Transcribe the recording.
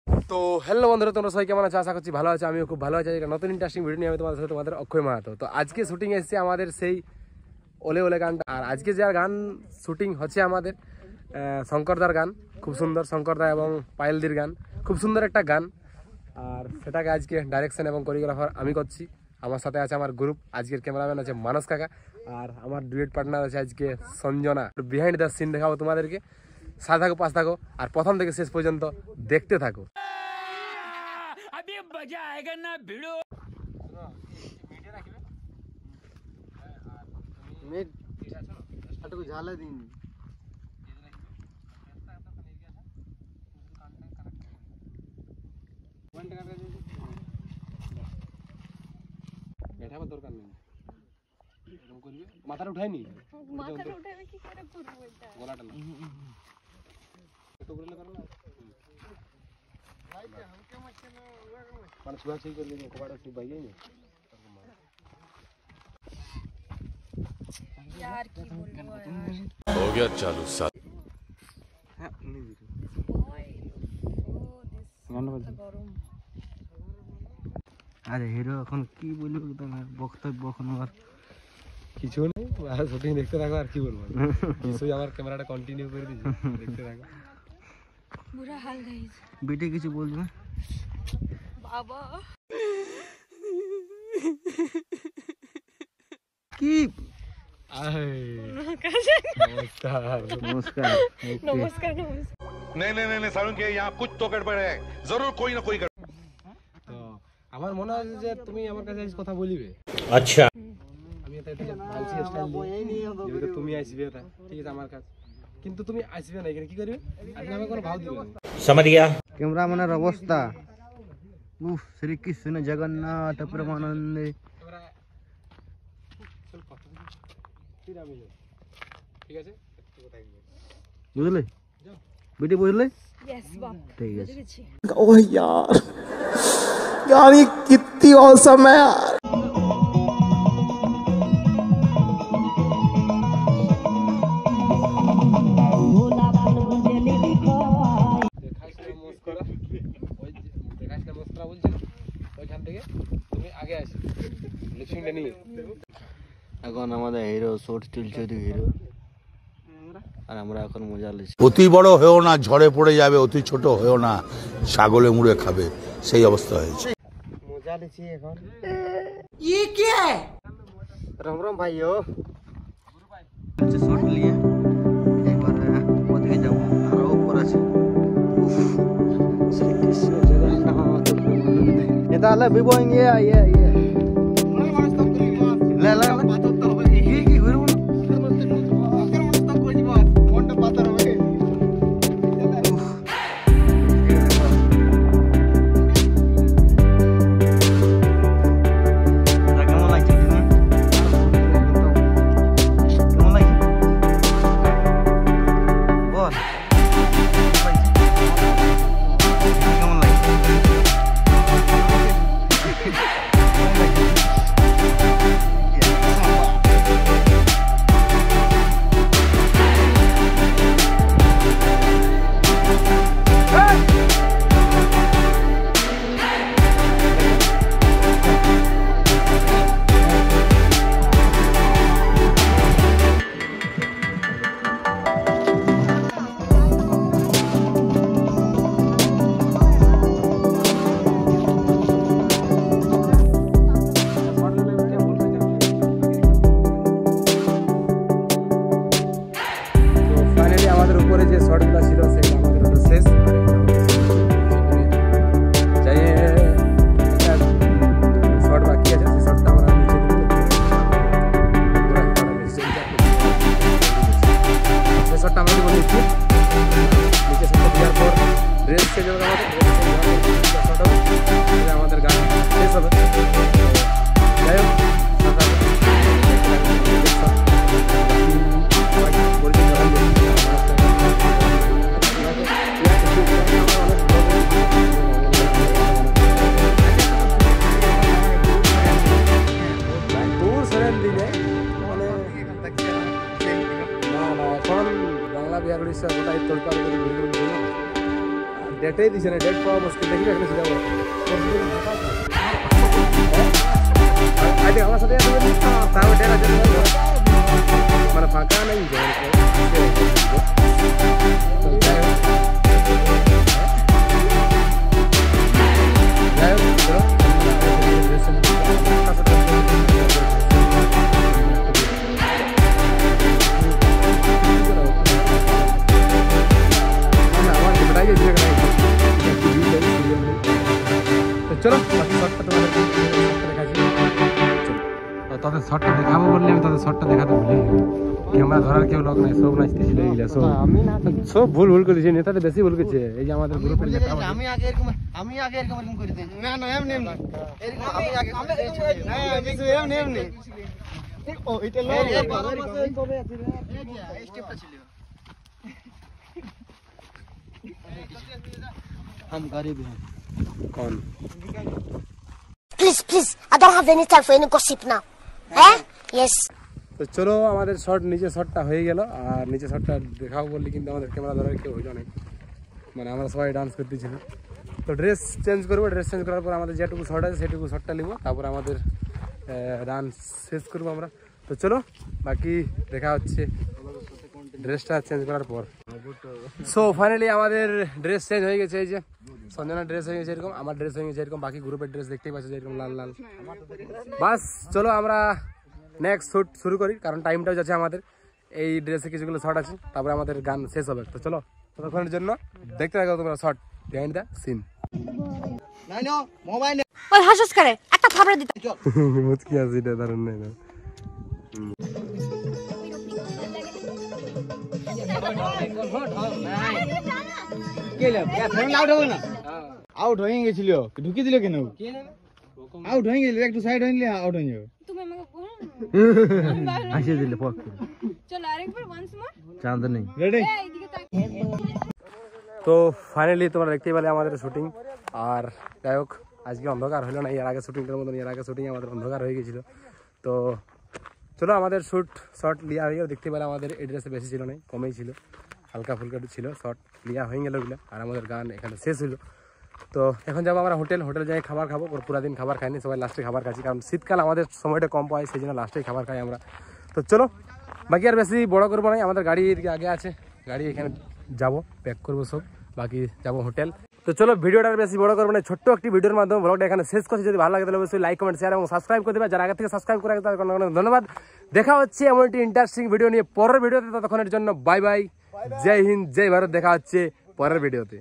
তো হ্যালো বন্ধুরা, তোমরা সবাই কেমন আছো? আশা করছি ভালো আছো। আমিও খুব ভালো আছি। একটা নতুন ইন্টারেস্টিং ভিডিও নিয়ে আমি তোমাদের সাথে তোমাদের অক্ষয় মাহাতো। তো আজকে শুটিং এসেছে আমাদের সেই ওলে ওলে গানটা। আর আজকে যার গান শুটিং হচ্ছে আমাদের শঙ্করদার গান, খুব সুন্দর। শঙ্করদা এবং পায়েলদির গান, খুব সুন্দর একটা গান। আর সেটাকে আজকে ডাইরেকশন এবং কোরিওগ্রাফার আমি করছি। আমার সাথে আছে আমার গ্রুপ, আজকের ক্যামেরাম্যান আছে মানস কাকা, আর আমার ডুয়েট পার্টনার আছে আজকে সঞ্জনা। বিহাইন্ড দ্য সিন দেখাবো তোমাদেরকে। সাথে থাকো, পাশ থাকো, আর প্রথম থেকে শেষ পর্যন্ত দেখতে থাকো। দরকার নেই, মাথাটা উঠায়নি, গলাটা না মানে ছুয়া ছুঁই করবি, কবাটা ছুঁই বাইয়ে নি यार की बोलबो यार हो गया चालू साथ हां नहीं गरम। আরে হিরো এখন কি বলবো, তোমার বক্তব্য এখন আর কিছু নেই। আর শুটিং দেখতে থাকো, আর কি বলবো। কিছুই আমার ক্যামেরাটা কন্টিনিউ করে দিয়েছি, দেখতে থাকো। বুড়া হাল গাইস, বেটে কিছু বলবে বাবা। কি नमस्कार नमस्कार नमस्कार नहीं नहीं नहीं सारुण के यहाँ कुछ तो गड़बड़ है, जरूर कोई ना कोई गड़बड़। তো আমার মনে হয় যে তুমি আমার কাছে কথা বলিবে। আচ্ছা আমি এটা ভালসি স্টাইল দিই, তুমি আসবে এটা ঠিক আছে আমার কাছে, কিন্তু তুমি আসবে না এখানে কি করবে? আপনি আমাকে কোনো ভাব দিবেন না, समझ गया। ক্যামেরাম্যানের অবস্থা উফ, শ্রী কৃষ্ণ জগন্নাথ প্রেমানন্দে। ঠিক আছে, বুঝলে বেটি, বুঝলে? यस बाप, ठीक है। ओह यार यार ये कितनी औसम है यार। এখন আমাদের হিরো শর্ট তুলছে, হিরো আর আমরা এখন মজা নিচ্ছি। অতি বড় হয়েও না, ঝড়ে পড়ে যাবে, অতি ছোট হয়েও না, ছাগলে মুড়ে খাবে, সেই অবস্থা হয়েছে। মজা নিচ্ছি এখন। ये क्या है? राम राम भाइयों, शॉट लिए एक बार ওদিকে যাব আর উপর আছে। শ্রী কৃষ্ণ জগন্নাথ এটা হলো বিবইং ये লে লে কি ঘুরবো আমাদের গান শেষ হবে। যাই হোক, ডেটেই দিছে না, ডেট পাওয়া মুশকিল। দেখি এখানে ছিল আজ আমার সাথে তাও ডেট আছে মানে ফাঁকা নেই চলো তাদের শটটা দেখাবো বললে আমি তাদের শটটা দেখাতে ভুলে গেলাম। ক্যামেরা ধরার কেউ লোক নাই, সব নাচতেছিল এইগুলা সব সব ভুল ভুল করেছে, নেতাদের বেশি ভুল করেছে। এই যে আমাদের গ্রুপের নেতা আমি আগে এরকম করে দিই না না এমনি এমনি এরকম আমি আগে না কিছু এমনি এমনি ঠিক ও এটা লো কবে আছে রে এই স্টেপটা ছিল हम गरीब हैं कौन Please, I don't have any time for any gossip now. Eh? Yes. তো চলো আমাদের শট নিচে শটটা হয়ে গেল। আর নিচে শটটা দেখাবো বললি কিন্তু আমাদের ক্যামেরা ধরার কেউ হইল নাই, মানে আমরা সবাই ডান্স করতেছিল। তো ড্রেস চেঞ্জ করবো, ড্রেস চেঞ্জ করার পর আমাদের যেটুকু শট আছে সেটুকু শটটা নিব, তারপর আমাদের ডান্স শেষ করবো আমরা। তো চলো বাকি দেখা হচ্ছে ড্রেসটা চেঞ্জ করার পর। সো ফাইনালি আমাদের ড্রেস চেঞ্জ হয়ে গেছে। এই যে সঞ্জনার ড্রেস হয়ে গেছে এরকম, আমার ড্রেস হয়ে গেছে এরকম, বাকি গ্রুপের ড্রেস দেখতেই পাচ্ছি এরকম লাল লাল। বাস চলো আমরা নেক্সট শ্যুট শুরু করি, কারণ টাইমটাও যাচ্ছে আমাদের। এই ড্রেসে কিছুগুলো শর্ট আছে, তারপরে আমাদের গান শেষ হবে। তো চলো ততক্ষণের জন্য দেখতে থাকো তোমরা শর্ট বিহাইন্ড দ্য সিন। নাইনো মোবাইল ওই হাসস করে একটা থাবড়া দিতে। মুচকি আছে এটা দারুণ নাই না। কেলে ফ্রেন্ড আউট হবে না আউট হয়ে গেছিল ঢুকি দিল কেন আউট হয়ে গেল একটু সাইড হইলে আউট হয়ে যাবে তুমি আমাকে বলো হাসিয়ে দিলে পক চলো আরেকবার ওয়ান্স মোর চাঁদ নেই রেডি এইদিকে তাকিয়ে তো ফাইনালি তোমরা দেখতেই পেলে আমাদের শুটিং। আর যাই হোক আজকে অন্ধকার হলো না, এর আগে শুটিংটার মতন। এর আগে শুটিং আমাদের অন্ধকার হয়ে গেছিলো। তো চলো আমাদের শর্ট লিয়া হয়ে গেল। দেখতে পেলে আমাদের এই ড্রেসে বেশি ছিল না, কমেই ছিল, হালকা ফুলকা ছিল। শর্ট লিয়া হয়ে গেল ওগুলো, আর আমাদের গান এখানে শেষ হলো। তো এখন যাবো আমরা হোটেলে যাই খাবার খাবো। পুরা দিন খাবার খাইনি, সবাই লাস্টে খাবার খাচ্ছি, কারণ শীতকাল আমাদের সময়টা কম পাই, সেই জন্য লাস্টেই খাবার খাই আমরা। তো চলো বাকি আর বেশি বড় করবো না, আমাদের গাড়ির আগে আছে, গাড়ি এখানে যাবো, প্যাক করবো সব, বাকি যাবো হোটেল। তো চলো ভিডিওটা বেশি বড় করবো না, ছোট্ট একটি ভিডিওর মাধ্যমে ব্লগটা এখানে শেষ করছি। যদি ভালো লাগে তাহলে অবশ্যই লাইক কমেন্ট শেয়ার এবং সাবস্ক্রাইব করে দেবে। যারা আগে থেকে সাবস্ক্রাইব করে তাদের ধন্যবাদ। দেখা হচ্ছে এমন একটি ইন্টারেস্টিং ভিডিও নিয়ে পরের ভিডিওতে। ততক্ষণের জন্য বাই বাই, জয় হিন্দ, জয় ভারত। দেখা হচ্ছে পরের ভিডিওতে।